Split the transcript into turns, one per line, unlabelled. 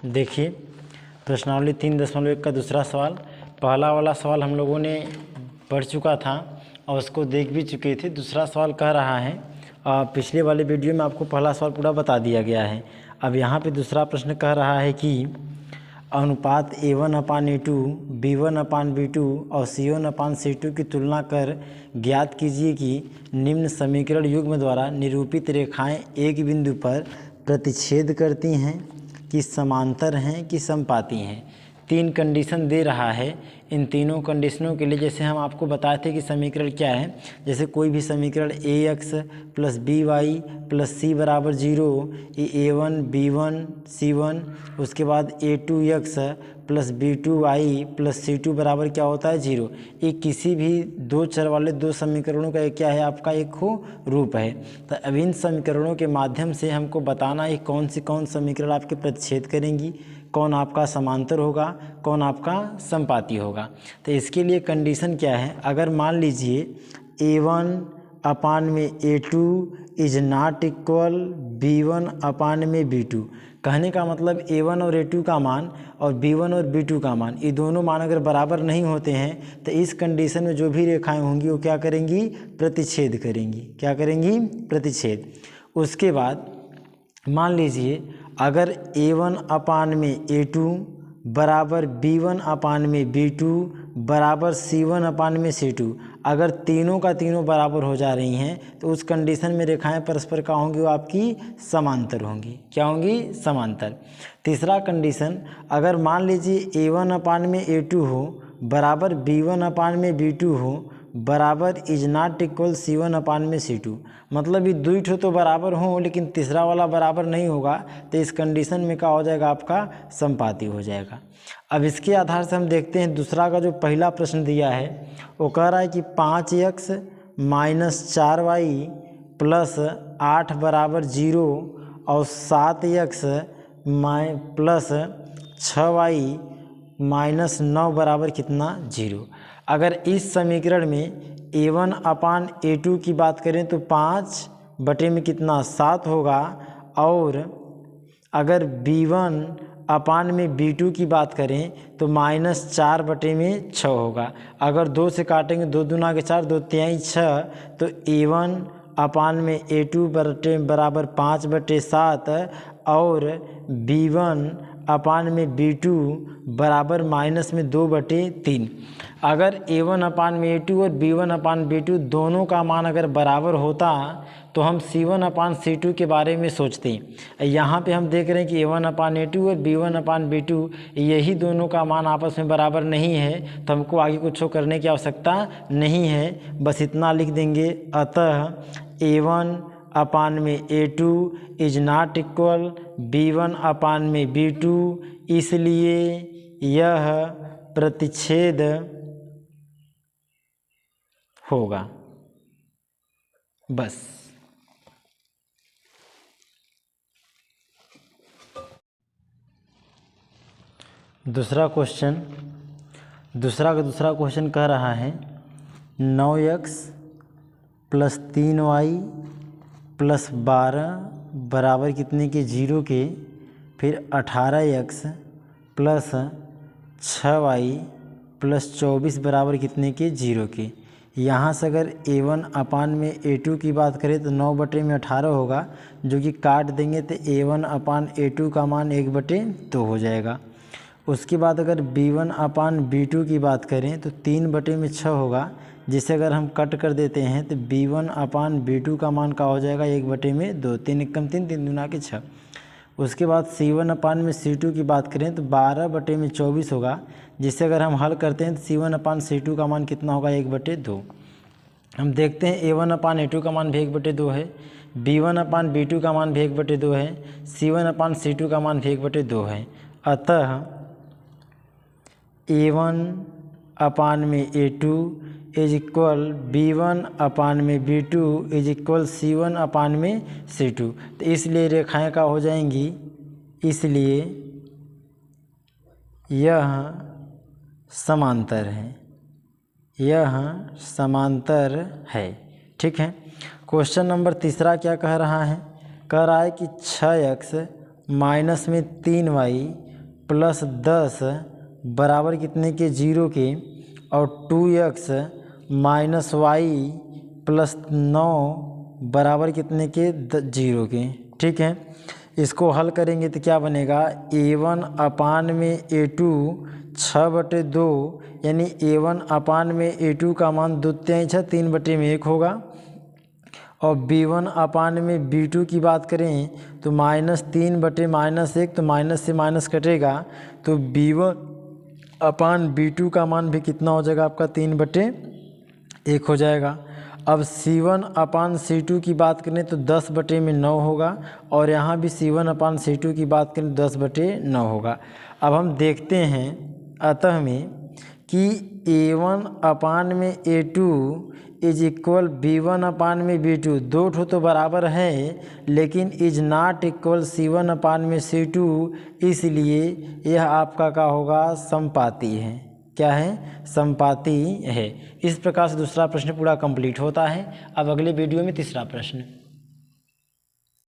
देखिए प्रश्नावली 3.1 का दूसरा सवाल। पहला वाला सवाल हम लोगों ने पढ़ चुका था और उसको देख भी चुके थे। दूसरा सवाल कह रहा है, पिछले वाले वीडियो में आपको पहला सवाल पूरा बता दिया गया है। अब यहाँ पे दूसरा प्रश्न कह रहा है कि अनुपात A1/A2, B1/B2 और C1/C2 की तुलना कर ज्ञात कीजिए कि निम्न समीकरण युग्म द्वारा निरूपित रेखाएं एक बिंदु पर प्रतिच्छेद करती हैं कि समांतर हैं कि समपाती हैं। 3 कंडीशन दे रहा है। इन तीनों कंडीशनों के लिए जैसे हम आपको बताए थे कि समीकरण क्या है, जैसे कोई भी समीकरण ax + by + c = 0, ये a1 b1 c1, उसके बाद a2x + b2y + c2 बराबर क्या होता है 0। ये किसी भी दो चर वाले दो समीकरणों का क्या है, आपका एक रूप है। तो अब इन समीकरणों के माध्यम से हमको बताना है कौन समीकरण आपके प्रतिच्छेद करेंगी, कौन आपका समांतर होगा, कौन आपका समपाती होगा। तो इसके लिए कंडीशन क्या है, अगर मान लीजिए A1/A2 is not equal B1/B2, कहने का मतलब A1 और A2 का मान और B1 और B2 का मान, ये दोनों मान अगर बराबर नहीं होते हैं तो इस कंडीशन में जो भी रेखाएं होंगी वो क्या करेंगी, प्रतिच्छेद करेंगी। क्या करेंगी, प्रतिच्छेद। उसके बाद मान लीजिए अगर A1/A2 बराबर B1/B2 बराबर C1/C2, अगर तीनों का तीनों बराबर हो जा रही हैं तो उस कंडीशन में रेखाएं परस्पर क्या होंगी, वो आपकी समांतर होंगी। क्या होंगी, समांतर। तीसरा कंडीशन, अगर मान लीजिए A1/A2 हो बराबर B1/B2 हो बराबर इज नॉट इक्वल C1/C2, मतलब ये दुई ठो तो बराबर हो लेकिन तीसरा वाला बराबर नहीं होगा, तो इस कंडीशन में क्या हो जाएगा, आपका समपाती हो जाएगा। अब इसके आधार से हम देखते हैं दूसरा का जो पहला प्रश्न दिया है वो कह रहा है कि 5x - 4y + 8 = 0 और 7x + 6y - 9 बराबर कितना, 0। अगर इस समीकरण में A1/A2 की बात करें तो 5 में कितना, 7 होगा, और अगर B1/B2 की बात करें तो -4 में 6 होगा। अगर 2 से काटेंगे, 2 दूना के 4, 2 तिहाई 6, तो A1/A2 बराबर 5/7 और B1/B2 बराबर -2/3। अगर A1/A2 और B1/B2 दोनों का मान अगर बराबर होता तो हम C1/C2 के बारे में सोचते हैं। यहाँ पे हम देख रहे हैं कि A1/A2 और B1/B2 यही दोनों का मान आपस में बराबर नहीं है, तो हमको आगे कुछ करने की आवश्यकता नहीं है, बस इतना लिख देंगे। अतः A1/A2 is not equal B1/B2, इसलिए यह प्रतिच्छेद होगा। बस दूसरा क्वेश्चन कह रहा है 9x + 3y + 12 बराबर कितने के, 0 के, फिर 18x + 6y + 24 बराबर कितने के, 0 के। यहाँ से अगर A1/A2 की बात करें तो 9 में 18 होगा, जो कि काट देंगे तो A1/A2 का मान 1/2 हो जाएगा। उसके बाद अगर B1/B2 की बात करें तो 3/6 होगा, जिसे अगर हम कट कर देते हैं तो B1/B2 का मान का हो जाएगा 1/2, 3 एकम 3, 3 दूना के 6। उसके बाद C1/C2 की बात करें तो 12/24 होगा, जिसे अगर हम हल करते हैं तो C1/C2 का मान कितना होगा, 1/2। हम देखते हैं A1/A2 का मान भी 1/2 है, B1/B2 का मान भी 1/2 है, C1/C2 का मान भी 1/2 है। अतः A1/A2 is equal B1/B2 is equal C1/C2। तो इसलिए रेखाएं का हो जाएंगी, इसलिए यह समांतर है, यह समांतर है। ठीक है। क्वेश्चन नंबर तीसरा क्या कह रहा है, कह रहा है कि 6x - 3y प्लस 10 बराबर कितने के 0 के, और 2x माइनस वाई प्लस 9 बराबर कितने के 0 के। ठीक है, इसको हल करेंगे तो क्या बनेगा, a1 अपान में a2 6/2, यानी a1 अपान में a2 का मान 2×6 3/1 होगा। और b1 अपान में b2 की बात करें तो -3/-1, तो माइनस से माइनस कटेगा, तो b1 अपान b2 का मान भी कितना हो जाएगा आपका 3/1 हो जाएगा। अब c1 अपान c2 की बात करें तो 10/9 होगा, और यहाँ भी c1 अपान c2 की बात करें तो 10/9 होगा। अब हम देखते हैं अतः में कि a1 अपान में a2 इज इक्वल b1 अपान में b2, दो ठो तो बराबर है, लेकिन इज नॉट इक्वल c1 अपान में c2, इसलिए यह आपका क्या होगा, समपाती है। क्या है, समपाती है। इस प्रकार से दूसरा प्रश्न पूरा कंप्लीट होता है। अब अगले वीडियो में तीसरा प्रश्न।